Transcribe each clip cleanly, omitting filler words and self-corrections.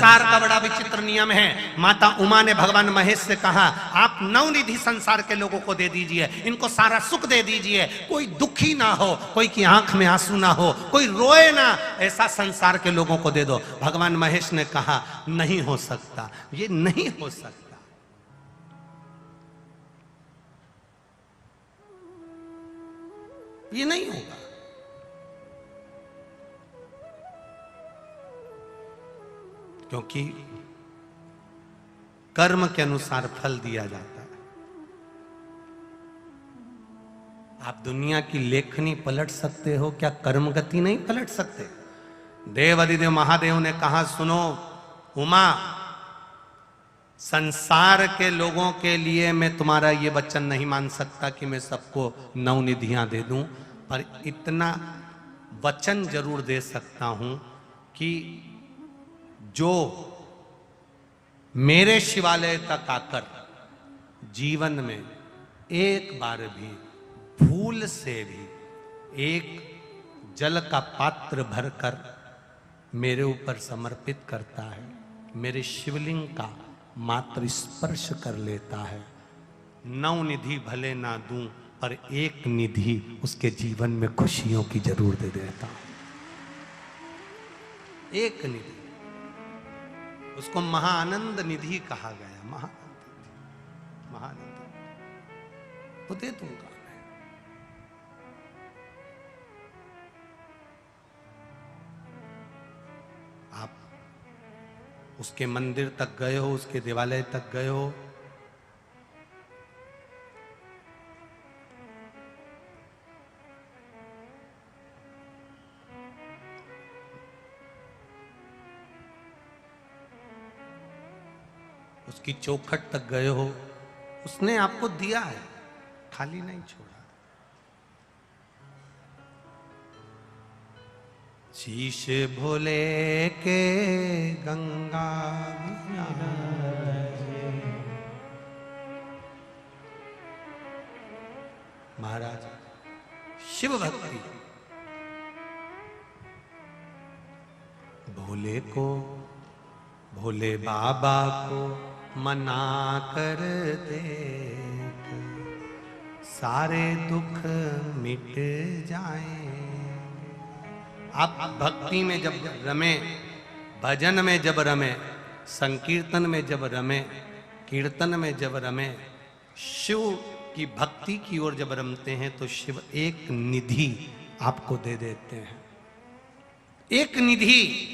संसार का बड़ा विचित्र नियम है। माता उमा ने भगवान महेश से कहा, आप नवनिधि संसार के लोगों को दे दीजिए, इनको सारा सुख दे दीजिए, कोई दुखी ना हो, कोई की आंख में आंसू ना हो, कोई रोए ना, ऐसा संसार के लोगों को दे दो। भगवान महेश ने कहा, नहीं हो सकता, ये नहीं हो सकता। ये नहीं होगा। क्योंकि कर्म के अनुसार फल दिया जाता है। आप दुनिया की लेखनी पलट सकते हो, क्या कर्म गति नहीं पलट सकते? देव अधिदेव महादेव ने कहा, सुनो उमा, संसार के लोगों के लिए मैं तुम्हारा ये वचन नहीं मान सकता कि मैं सबको नवनिधियां दे दूं, पर इतना वचन जरूर दे सकता हूं कि जो मेरे शिवालय तक आकर जीवन में एक बार भी भूल से भी एक जल का पात्र भरकर मेरे ऊपर समर्पित करता है, मेरे शिवलिंग का मात्र स्पर्श कर लेता है, नवनिधि भले ना दूं पर एक निधि उसके जीवन में खुशियों की जरूर दे देता हूं। एक निधि, उसको महाआनंद निधि कहा गया। महाआनंद वो दे दूंगा मैं। आप उसके मंदिर तक गए हो, उसके देवालय तक गए हो, उसकी चौखट तक गए हो, उसने आपको दिया है, खाली नहीं छोड़ा। शीश भोले के गंगा महाराज शिव भक्ति भोले को, भोले बाबा को मना कर देख, सारे दुख मिट जाएं। आप भक्ति में जब रमे, भजन में जब रमे, संकीर्तन में जब रमे, कीर्तन में जब रमे, शिव की भक्ति की ओर जब रमते हैं तो शिव एक निधि आपको दे देते हैं। एक निधि,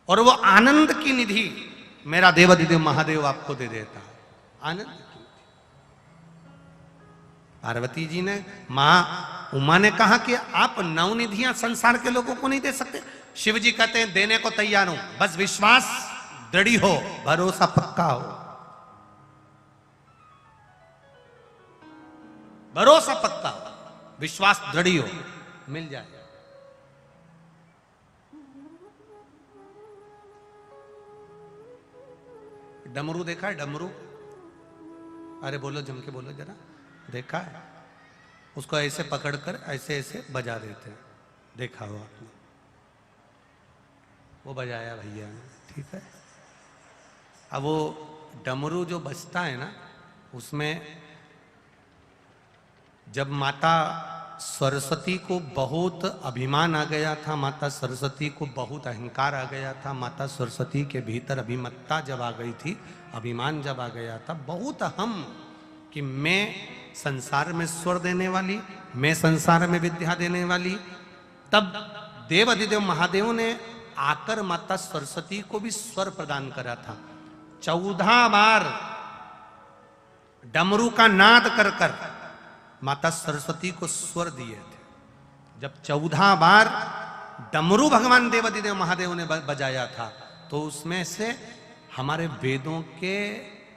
और वो आनंद की निधि मेरा देवाधिदेव महादेव आपको दे देता है। आनंद की। पार्वती जी ने, मां उमा ने कहा कि आप नवनिधियां संसार के लोगों को नहीं दे सकते। शिव जी कहते हैं, देने को तैयार हूं, बस विश्वास दृढ़ हो, भरोसा पक्का हो। भरोसा पक्का हो, विश्वास दृढ़ हो, मिल जाए। डमरू देखा है? डमरू, अरे बोलो, जम के बोलो जरा। देखा है? उसको ऐसे पकड़कर ऐसे ऐसे बजा देते हैं, देखा हो आपने? वो बजाया भैया ने, ठीक है। अब वो डमरू जो बजता है ना, उसमें जब माता सरस्वती को बहुत अभिमान आ गया था, माता सरस्वती को बहुत अहंकार आ गया था, माता सरस्वती के भीतर अभिमत्ता जब आ गई थी, अभिमान जब आ गया था, बहुत अहम, कि मैं संसार में स्वर देने वाली, मैं संसार में विद्या देने वाली, तब देव अधिदेव महादेव ने आकर माता सरस्वती को भी स्वर प्रदान करा था। 14 बार डमरू का नाद कर कर माता सरस्वती को स्वर दिए थे। जब 14 बार डमरू भगवान देवाधिदेव महादेव ने बजाया था, तो उसमें से हमारे वेदों के,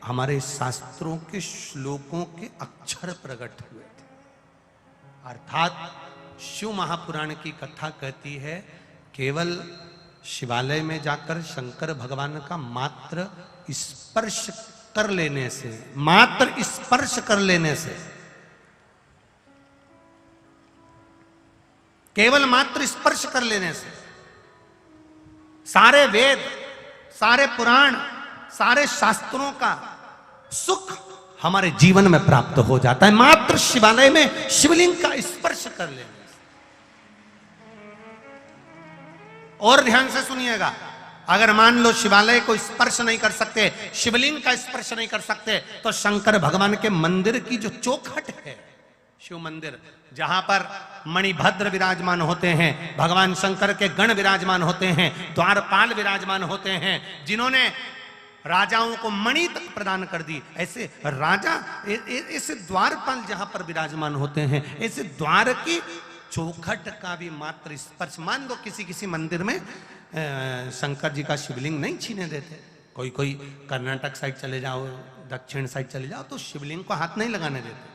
हमारे शास्त्रों के श्लोकों के अक्षर प्रकट हुए थे। अर्थात शिव महापुराण की कथा कहती है, केवल शिवालय में जाकर शंकर भगवान का मात्र स्पर्श कर लेने से, मात्र स्पर्श कर लेने से, केवल मात्र स्पर्श कर लेने से सारे वेद, सारे पुराण, सारे शास्त्रों का सुख हमारे जीवन में प्राप्त हो जाता है मात्र शिवालय में शिवलिंग का स्पर्श कर लेने से। और ध्यान से सुनिएगा, अगर मान लो शिवालय को स्पर्श नहीं कर सकते, शिवलिंग का स्पर्श नहीं कर सकते, तो शंकर भगवान के मंदिर की जो चौखट है, शिव मंदिर जहां पर मणिभद्र विराजमान होते हैं, भगवान शंकर के गण विराजमान होते हैं, द्वारपाल विराजमान होते हैं, जिन्होंने राजाओं को मणि तक प्रदान कर दी, ऐसे राजा ऐसे द्वारपाल जहां पर विराजमान होते हैं, ऐसे द्वार की चौखट का भी मात्र स्पर्श, मान लो किसी किसी मंदिर में शंकर जी का शिवलिंग नहीं छीने देते, कोई कोई कर्नाटक साइड चले जाओ, दक्षिण साइड चले जाओ, तो शिवलिंग को हाथ नहीं लगाने देते।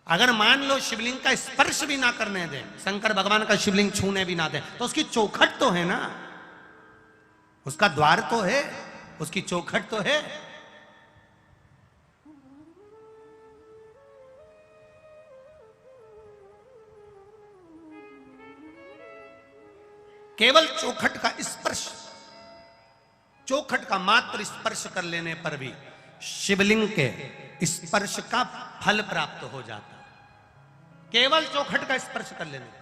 अगर मान लो शिवलिंग का स्पर्श भी ना करने दें, शंकर भगवान का शिवलिंग छूने भी ना दें, तो उसकी चौखट तो है ना, उसका द्वार तो है, उसकी चौखट तो है। केवल चौखट का स्पर्श, चौखट का मात्र स्पर्श कर लेने पर भी शिवलिंग के स्पर्श का फल प्राप्त हो जाता, केवल चौखट का स्पर्श कर लेने।